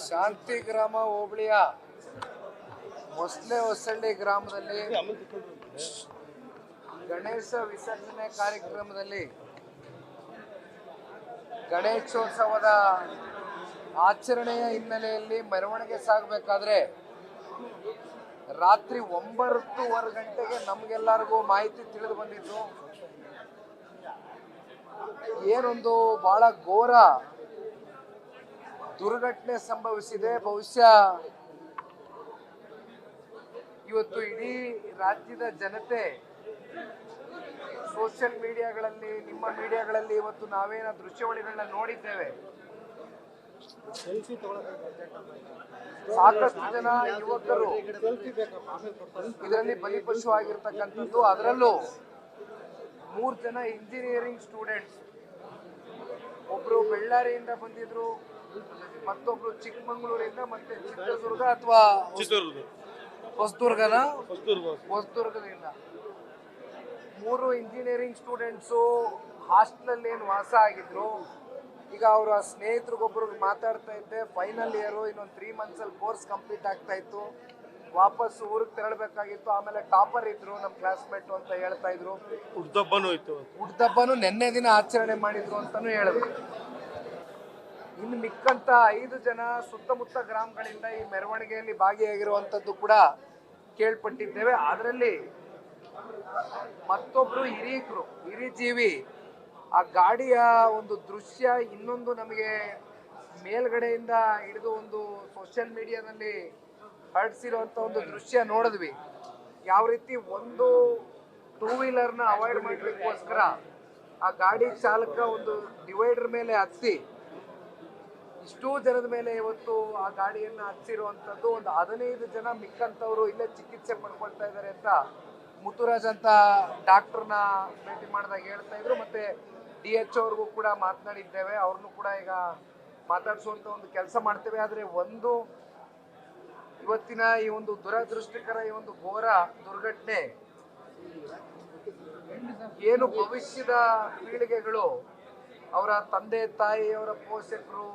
ಶಾಂತಿಗ್ರಾಮ ಹೋಬಳಿಯ ಮೊಸಳೆ ಹೊಸಳ್ಳಿ ಗ್ರಾಮದಲ್ಲಿ ಗಣೇಶ ವಿಸರ್ಜನೆ ಕಾರ್ಯಕ್ರಮದಲ್ಲಿ ಗಣೇಶೋತ್ಸವದ ಆಚರಣೆಯ ಹಿನ್ನೆಲೆಯಲ್ಲಿ ಮೆರವಣಿಗೆ ಸಾಗಬೇಕಾದ್ರೆ ರಾತ್ರಿ 9:30 ಗಂಟೆಗೆ ನಮಗೆಲ್ಲರಿಗೂ ಮಾಹಿತಿ ತಿಳಿದು ಬಂದಿತ್ತು. ಏನೊಂದು ಬಹಳ ಘೋರ ದುರ್ಘಟನೆ ಸಂಭವಿಸಿದೆ. ಬಹುಶಃ ಇವತ್ತು ಇಡೀ ರಾಜ್ಯದ ಜನತೆ ಸೋಷಿಯಲ್ ಮೀಡಿಯಾಗಳಲ್ಲಿ, ನಿಮ್ಮ ಮೀಡಿಯಾಗಳಲ್ಲಿ ಇವತ್ತು ನಾವೇನ ದೃಶ್ಯಾವಳಿಗಳನ್ನ ನೋಡಿದ್ದೇವೆ. ಸಾಕಷ್ಟು ಜನ ಯುವಕರು ಇದರಲ್ಲಿ ಬಲಿಪಶು ಆಗಿರ್ತಕ್ಕಂಥದ್ದು. ಅದರಲ್ಲೂ 3 ಜನ ಇಂಜಿನಿಯರಿಂಗ್ ಸ್ಟೂಡೆಂಟ್ಸ್, ಒಬ್ರು ಬಳ್ಳಾರಿಯಿಂದ ಬಂದಿದ್ರು, ಮತ್ತೊಬ್ರು ಚಿಕ್ಕಮಂಗ್ಳೂರಿಂದ, ಮತ್ತೆ ಚಿತ್ರದುರ್ಗ ಅಥವಾ ಹೊಸದುರ್ಗದಿಂದ 3 ಇಂಜಿನಿಯರಿಂಗ್ ಸ್ಟೂಡೆಂಟ್ಸು ಹಾಸ್ಟೆಲ್ ಏನು ವಾಸ ಆಗಿದ್ರು. ಈಗ ಅವರ ಸ್ನೇಹಿತರಿಗೊಬ್ಬರಿಗೆ ಮಾತಾಡ್ತಾ ಇದ್ದೆ, ಫೈನಲ್ ಇಯರು, ಇನ್ನೊಂದು 3 months ಕೋರ್ಸ್ ಕಂಪ್ಲೀಟ್ ಆಗ್ತಾ ಇತ್ತು, ವಾಪಸ್ ಊರಿಗೆ ತೆರಳಬೇಕಾಗಿತ್ತು. ಆಮೇಲೆ ಟಾಪರ್ ಇದ್ರು ನಮ್ಮ ಕ್ಲಾಸ್ಮೇಟ್ ಅಂತ ಹೇಳ್ತಾ ಇದ್ರು. ಹುಟ್ಟುಹಬ್ಬನೂ ನಿನ್ನೆ ದಿನ ಆಚರಣೆ ಮಾಡಿದ್ರು ಅಂತಾನು ಹೇಳಿದ್ರು. ಇನ್ನು ಮಿಕ್ಕಂತ 5 ಜನ ಸುತ್ತಮುತ್ತ ಗ್ರಾಮಗಳಿಂದ ಈ ಮೆರವಣಿಗೆಯಲ್ಲಿ ಭಾಗಿಯಾಗಿರುವಂತದ್ದು ಕೂಡ ಕೇಳ್ಪಟ್ಟಿದ್ದೇವೆ. ಅದರಲ್ಲಿ ಮತ್ತೊಬ್ರು ಹಿರಿಜೀವಿ ಆ ಗಾಡಿಯ ಒಂದು ದೃಶ್ಯ ಇನ್ನೊಂದು ನಮಗೆ ಮೇಲ್ಗಡೆಯಿಂದ ಹಿಡಿದು ಒಂದು ಸೋಷಿಯಲ್ ಮೀಡಿಯಾದಲ್ಲಿ ಹರಡಿಸಿರುವಂತ ಒಂದು ದೃಶ್ಯ ನೋಡಿದ್ವಿ. ಯಾವ ರೀತಿ ಒಂದು 2 ವೀಲರ್ನ ಅವಾಯ್ಡ್ ಮಾಡಲಿಕ್ಕೋಸ್ಕರ ಆ ಗಾಡಿ ಚಾಲಕ ಒಂದು ಡಿವೈಡರ್ ಮೇಲೆ ಹತ್ತಿ ಇಷ್ಟೂ ಜನದ ಮೇಲೆ ಇವತ್ತು ಆ ಗಾಡಿಯನ್ನ ಹಚ್ಚಿರುವಂತದ್ದು. ಒಂದು 15 ಜನ ಮಿಕ್ಕಂತವ್ರು ಇಲ್ಲೇ ಚಿಕಿತ್ಸೆ ಪಡ್ಕೊಳ್ತಾ ಇದ್ದಾರೆ ಅಂತ ಮುತ್ತುರಾಜ್ ಅಂತ ಡಾಕ್ಟರ್ನ ಭೇಟಿ ಮಾಡಿದಾಗ ಹೇಳ್ತಾ ಇದ್ರು. ಮತ್ತೆ DH ಅವ್ರಿಗೂ ಕೂಡ ಮಾತನಾಡಿದ್ದೇವೆ, ಅವ್ರನ್ನು ಕೂಡ ಈಗ ಮಾತಾಡಿಸುವಂತ ಒಂದು ಕೆಲಸ ಮಾಡ್ತೇವೆ. ಆದ್ರೆ ಒಂದು ಇವತ್ತಿನ ಈ ಒಂದು ದುರದೃಷ್ಟಕರ ಈ ಒಂದು ಘೋರ ದುರ್ಘಟನೆ ಏನು ಭವಿಷ್ಯದ ಪೀಳಿಗೆಗಳು, ಅವರ ತಂದೆ ತಾಯಿ, ಅವರ ಪೋಷಕರು,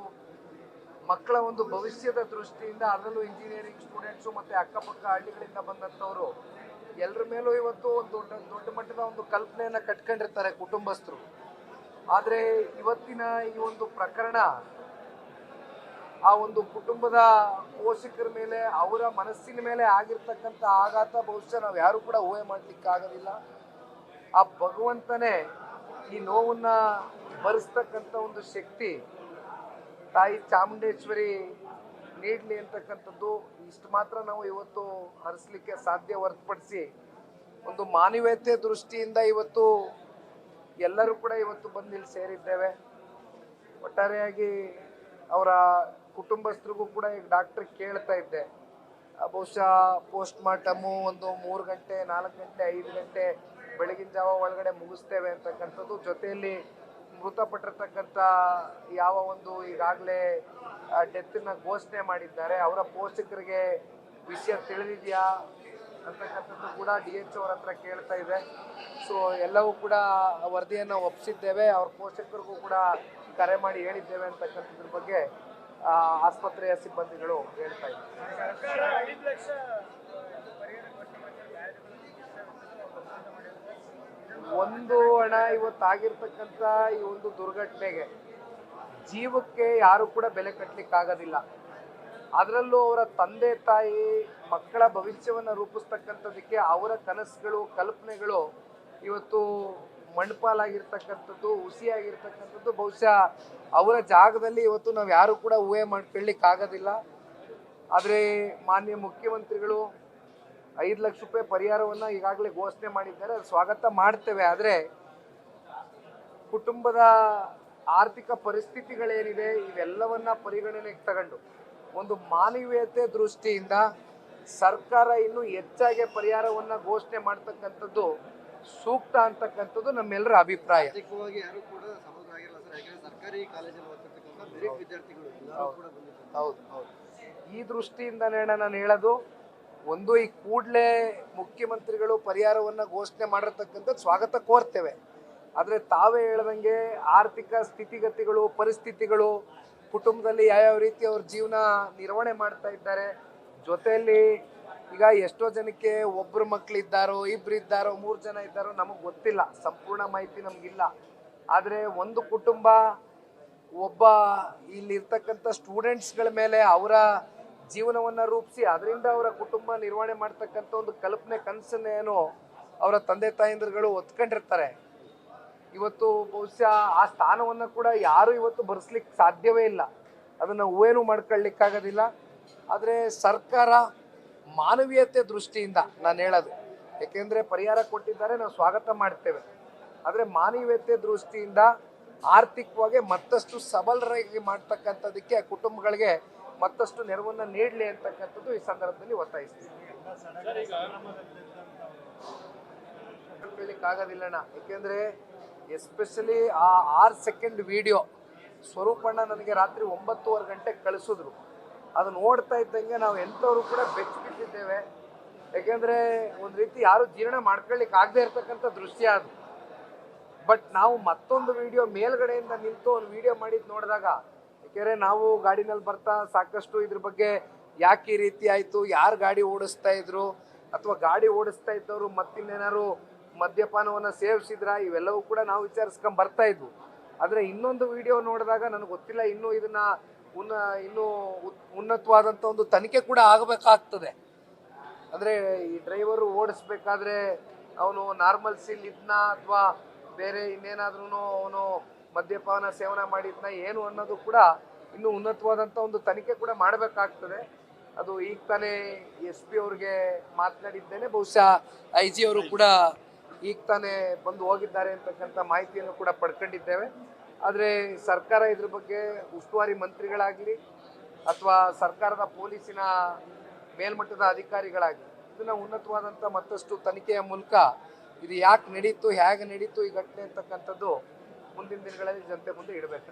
ಮಕ್ಕಳ ಒಂದು ಭವಿಷ್ಯದ ದೃಷ್ಟಿಯಿಂದ, ಅದರಲ್ಲೂ ಇಂಜಿನಿಯರಿಂಗ್ ಸ್ಟೂಡೆಂಟ್ಸು ಮತ್ತೆ ಅಕ್ಕಪಕ್ಕ ಹಳ್ಳಿಗಳಿಂದ ಬಂದಂಥವ್ರು ಎಲ್ಲರ ಮೇಲೂ ಇವತ್ತು ಒಂದು ದೊಡ್ಡ ಮಟ್ಟದ ಒಂದು ಕಲ್ಪನೆಯನ್ನ ಕಟ್ಕೊಂಡಿರ್ತಾರೆ ಕುಟುಂಬಸ್ಥರು. ಆದರೆ ಇವತ್ತಿನ ಈ ಒಂದು ಪ್ರಕರಣ ಆ ಒಂದು ಕುಟುಂಬದ ಪೋಷಕರ ಮೇಲೆ, ಅವರ ಮನಸ್ಸಿನ ಮೇಲೆ ಆಗಿರ್ತಕ್ಕಂಥ ಆಘಾತ ಬಹುಶಃ ನಾವು ಯಾರು ಕೂಡ ಊಹೆ ಮಾಡ್ಲಿಕ್ಕೆ ಆಗೋದಿಲ್ಲ. ಆ ಭಗವಂತನೇ ಈ ನೋವನ್ನ ಭರಿಸ್ತಕ್ಕಂಥ ಒಂದು ಶಕ್ತಿ ತಾಯಿ ಚಾಮುಂಡೇಶ್ವರಿ ನೀಡಲಿ ಅಂತಕ್ಕಂಥದ್ದು ಇಷ್ಟು ಮಾತ್ರ ನಾವು ಇವತ್ತು ಹರಿಸ್ಲಿಕ್ಕೆ ಸಾಧ್ಯ. ಹೊರತುಪಡಿಸಿ ಒಂದು ಮಾನವೀಯತೆ ದೃಷ್ಟಿಯಿಂದ ಇವತ್ತು ಎಲ್ಲರೂ ಕೂಡ ಇವತ್ತು ಬಂದು ಇಲ್ಲಿ ಸೇರಿದ್ದೇವೆ. ಒಟ್ಟಾರೆಯಾಗಿ ಅವರ ಕುಟುಂಬಸ್ಥರಿಗೂ ಕೂಡ ಈಗ ಡಾಕ್ಟರ್ ಕೇಳ್ತಾ ಇದ್ದೆ, ಬಹುಶಃ ಪೋಸ್ಟ್ ಮಾರ್ಟಮು ಒಂದು 3 ಗಂಟೆ, 4 ಗಂಟೆ, 5 ಗಂಟೆ ಬೆಳಗಿನ ಜಾವ ಒಳಗಡೆ ಮುಗಿಸ್ತೇವೆ ಅಂತಕ್ಕಂಥದ್ದು. ಜೊತೆಯಲ್ಲಿ ಮೃತಪಟ್ಟಿರ್ತಕ್ಕಂಥ ಯಾವ ಒಂದು ಈಗಾಗಲೇ ಡೆತ್ನ ಘೋಷಣೆ ಮಾಡಿದ್ದಾರೆ ಅವರ ಪೋಷಕರಿಗೆ ವಿಷಯ ತಿಳಿದಿದೆಯಾ ಅಂತಕ್ಕಂಥದ್ದು ಕೂಡ DH ಅವ್ರ ಹತ್ರ ಕೇಳ್ತಾ ಇದೆ. ಸೊ ಎಲ್ಲವೂ ಕೂಡ ವರದಿಯನ್ನು ಒಪ್ಪಿಸಿದ್ದೇವೆ. ಅವ್ರ ಪೋಷಕರಿಗೂ ಕೂಡ ಕರೆ ಮಾಡಿ ಹೇಳಿದ್ದೇವೆ ಅಂತಕ್ಕಂಥದ್ರ ಬಗ್ಗೆ ಆಸ್ಪತ್ರೆಯ ಸಿಬ್ಬಂದಿಗಳು ಹೇಳ್ತಾ ಇದ್ದಾರೆ. ಒಂದು ಹಣ ಇವತ್ತಾಗಿರ್ತಕ್ಕಂಥ ಈ ಒಂದು ದುರ್ಘಟನೆಗೆ ಜೀವಕ್ಕೆ ಯಾರು ಕೂಡ ಬೆಲೆ ಕಟ್ಟಲಿಕ್ಕೆ ಆಗೋದಿಲ್ಲ. ಅದರಲ್ಲೂ ಅವರ ತಂದೆ ತಾಯಿ ಮಕ್ಕಳ ಭವಿಷ್ಯವನ್ನು ರೂಪಿಸ್ತಕ್ಕಂಥದಕ್ಕೆ ಅವರ ಕನಸುಗಳು, ಕಲ್ಪನೆಗಳು ಇವತ್ತು ಮಣ್ಪಾಲಾಗಿರ್ತಕ್ಕಂಥದ್ದು, ಹುಸಿಯಾಗಿರ್ತಕ್ಕಂಥದ್ದು ಬಹುಶಃ ಅವರ ಜಾಗದಲ್ಲಿ ಇವತ್ತು ನಾವು ಯಾರು ಕೂಡ ಊಹೆ ಮಾಡ್ಕೊಳ್ಳಿಕ್ಕೆ ಆಗೋದಿಲ್ಲ. ಆದರೆ ಮಾನ್ಯ ಮುಖ್ಯಮಂತ್ರಿಗಳು 5 ಲಕ್ಷ ರೂಪಾಯಿ ಪರಿಹಾರವನ್ನು ಈಗಾಗಲೇ ಘೋಷಣೆ ಮಾಡಿದ್ದಾರೆ, ಅದು ಸ್ವಾಗತ ಮಾಡ್ತೇವೆ. ಆದರೆ ಕುಟುಂಬದ ಆರ್ಥಿಕ ಪರಿಸ್ಥಿತಿಗಳೇನಿದೆ ಇವೆಲ್ಲವನ್ನ ಪರಿಗಣನೆಗೆ ತಗೊಂಡು ಒಂದು ಮಾನವೀಯತೆ ದೃಷ್ಟಿಯಿಂದ ಸರ್ಕಾರ ಇನ್ನೂ ಹೆಚ್ಚಾಗಿ ಪರಿಹಾರವನ್ನು ಘೋಷಣೆ ಮಾಡ್ತಕ್ಕಂಥದ್ದು ಸೂಕ್ತ ಅಂತಕ್ಕಂಥದ್ದು ನಮ್ಮೆಲ್ಲರ ಅಭಿಪ್ರಾಯ. ಹೌದು, ಈ ದೃಷ್ಟಿಯಿಂದನೇ ನಾನು ಹೇಳೋದು, ಒಂದು ಈ ಕೂಡಲೇ ಮುಖ್ಯಮಂತ್ರಿಗಳು ಪರಿಹಾರವನ್ನು ಘೋಷಣೆ ಮಾಡಿರ್ತಕ್ಕಂಥದ್ದು ಸ್ವಾಗತ ಕೋರ್ತೇವೆ. ಆದರೆ ತಾವೇ ಹೇಳ್ದಂಗೆ ಆರ್ಥಿಕ ಸ್ಥಿತಿಗತಿಗಳು, ಪರಿಸ್ಥಿತಿಗಳು, ಕುಟುಂಬದಲ್ಲಿ ಯಾವ್ಯಾವ ರೀತಿ ಅವ್ರ ಜೀವನ ನಿರ್ವಹಣೆ ಮಾಡ್ತಾ ಇದ್ದಾರೆ, ಜೊತೆಯಲ್ಲಿ ಈಗ ಎಷ್ಟೋ ಜನಕ್ಕೆ ಒಬ್ಬರು ಮಕ್ಕಳಿದ್ದಾರೋ, ಇಬ್ರು ಇದ್ದಾರೋ, 3 ಜನ ಇದ್ದಾರೋ ನಮಗೆ ಗೊತ್ತಿಲ್ಲ, ಸಂಪೂರ್ಣ ಮಾಹಿತಿ ನಮಗಿಲ್ಲ. ಆದರೆ ಒಂದು ಕುಟುಂಬ ಒಬ್ಬ ಇಲ್ಲಿರ್ತಕ್ಕಂಥ ಸ್ಟೂಡೆಂಟ್ಸ್ಗಳ ಮೇಲೆ ಅವರ ಜೀವನವನ್ನು ರೂಪಿಸಿ ಅದರಿಂದ ಅವರ ಕುಟುಂಬ ನಿರ್ವಹಣೆ ಮಾಡ್ತಕ್ಕಂಥ ಒಂದು ಕಲ್ಪನೆ, ಕನಸನ್ನೇನು ಅವರ ತಂದೆ ತಾಯಂದಿರುಗಳು ಒತ್ಕೊಂಡಿರ್ತಾರೆ. ಇವತ್ತು ಬಹುಶಃ ಆ ಸ್ಥಾನವನ್ನು ಕೂಡ ಯಾರು ಇವತ್ತು ಭರಿಸ್ಲಿಕ್ಕೆ ಸಾಧ್ಯವೇ ಇಲ್ಲ, ಅದನ್ನು ಊಹೆನೂ ಮಾಡ್ಕೊಳ್ಳಿಕ್ಕಾಗೋದಿಲ್ಲ. ಆದರೆ ಸರ್ಕಾರ ಮಾನವೀಯತೆ ದೃಷ್ಟಿಯಿಂದ ನಾನು ಹೇಳೋದು, ಯಾಕೆಂದರೆ ಪರಿಹಾರ ಕೊಟ್ಟಿದ್ದಾರೆ, ನಾವು ಸ್ವಾಗತ ಮಾಡ್ತೇವೆ. ಆದರೆ ಮಾನವೀಯತೆ ದೃಷ್ಟಿಯಿಂದ ಆರ್ಥಿಕವಾಗಿ ಮತ್ತಷ್ಟು ಸಬಲರಾಗಿ ಮಾಡ್ತಕ್ಕಂಥದ್ದಕ್ಕೆ ಆ ಕುಟುಂಬಗಳಿಗೆ ಮತ್ತಷ್ಟು ನೆರವನ್ನು ನೀಡಲಿ ಅಂತಕ್ಕಂಥದ್ದು ಈ ಸಂದರ್ಭದಲ್ಲಿ ಒತ್ತಾಯಿಸ್ತೀವಿ. ಹೇಳಲಿಕ್ಕಾಗೋದಿಲ್ಲಣ್ಣ, ಯಾಕೆಂದರೆ ಎಸ್ಪೆಷಲಿ ಆ 6 ಸೆಕೆಂಡ್ ವಿಡಿಯೋ ಸ್ವರೂಪಣ್ಣ ನನಗೆ ರಾತ್ರಿ 9:30 ಗಂಟೆಗೆ ಕಳಿಸಿದ್ರು. ಅದು ನೋಡ್ತಾ ಇದ್ದಂಗೆ ನಾವು ಎಂಥವರು ಕೂಡ ಬೆಚ್ಚಿಬಿಟ್ಟಿದ್ದೇವೆ. ಯಾಕೆಂದರೆ ಒಂದು ರೀತಿ ಯಾರು ಜೀರ್ಣ ಮಾಡ್ಕೊಳ್ಳಿಕ್ಕೆ ಆಗದೆ ಇರ್ತಕ್ಕಂಥ ದೃಶ್ಯ ಅದು. ಬಟ್ ನಾವು ಮತ್ತೊಂದು ವಿಡಿಯೋ ಮೇಲ್ಗಡೆಯಿಂದ ನಿಂತು ಒಂದು ವಿಡಿಯೋ ಮಾಡಿದ್ದು ನೋಡಿದಾಗ, ಯಾಕೆಂದರೆ ನಾವು ಗಾಡಿನಲ್ಲಿ ಬರ್ತಾ ಸಾಕಷ್ಟು ಇದ್ರ ಬಗ್ಗೆ ಯಾಕೆ ಈ ರೀತಿ ಆಯಿತು, ಯಾರು ಗಾಡಿ ಓಡಿಸ್ತಾ ಇದ್ರು, ಅಥವಾ ಗಾಡಿ ಓಡಿಸ್ತಾ ಇದ್ದವರು ಮತ್ತಿನ್ನೇನಾದ್ರು ಮದ್ಯಪಾನವನ್ನು ಸೇವಿಸಿದ್ರ, ಇವೆಲ್ಲವೂ ಕೂಡ ನಾವು ವಿಚಾರಿಸ್ಕೊಂಡು ಬರ್ತಾ ಇದ್ವು. ಆದರೆ ಇನ್ನೊಂದು ವಿಡಿಯೋ ನೋಡಿದಾಗ ನನಗೆ ಗೊತ್ತಿಲ್ಲ, ಇನ್ನೂ ಇದನ್ನ ಇನ್ನೂ ಉನ್ನತವಾದಂಥ ಒಂದು ತನಿಖೆ ಕೂಡ ಆಗಬೇಕಾಗ್ತದೆ. ಅಂದರೆ ಈ ಡ್ರೈವರು ಓಡಿಸ್ಬೇಕಾದ್ರೆ ಅವನು ನಾರ್ಮಲ್ ಸೀಲ್ ಇದ್ನ ಅಥವಾ ಬೇರೆ ಇನ್ನೇನಾದ್ರೂ ಅವನು ಮದ್ಯಪಾನ ಸೇವನೆ ಮಾಡಿದ್ನ ಏನು ಅನ್ನೋದು ಕೂಡ ಇನ್ನೂ ಉನ್ನತವಾದಂಥ ಒಂದು ತನಿಖೆ ಕೂಡ ಮಾಡಬೇಕಾಗ್ತದೆ. ಅದು ಈಗ ತಾನೇ SP ಅವ್ರಿಗೆ ಮಾತನಾಡಿದ್ದೇನೆ, ಬಹುಶಃ IG ಅವರು ಕೂಡ ಈಗ ತಾನೇ ಬಂದು ಹೋಗಿದ್ದಾರೆ ಅಂತಕ್ಕಂಥ ಮಾಹಿತಿಯನ್ನು ಕೂಡ ಪಡ್ಕೊಂಡಿದ್ದೇವೆ. ಆದರೆ ಸರ್ಕಾರ ಇದ್ರ ಬಗ್ಗೆ ಉಸ್ತುವಾರಿ ಮಂತ್ರಿಗಳಾಗಲಿ ಅಥವಾ ಸರ್ಕಾರದ ಪೊಲೀಸಿನ ಮೇಲ್ಮಟ್ಟದ ಅಧಿಕಾರಿಗಳಾಗಲಿ ಇದನ್ನ ಉನ್ನತವಾದಂಥ ಮತ್ತಷ್ಟು ತನಿಖೆಯ ಮೂಲಕ ಇದು ಯಾಕೆ ನಡೀತು, ಹೇಗೆ ನಡೀತು ಈ ಘಟನೆ ಅಂತಕ್ಕಂಥದ್ದು ಮುಂದಿನ ದಿನಗಳಲ್ಲಿ ಜನತೆ ಮುಂದೆ ಇಡಬೇಕು.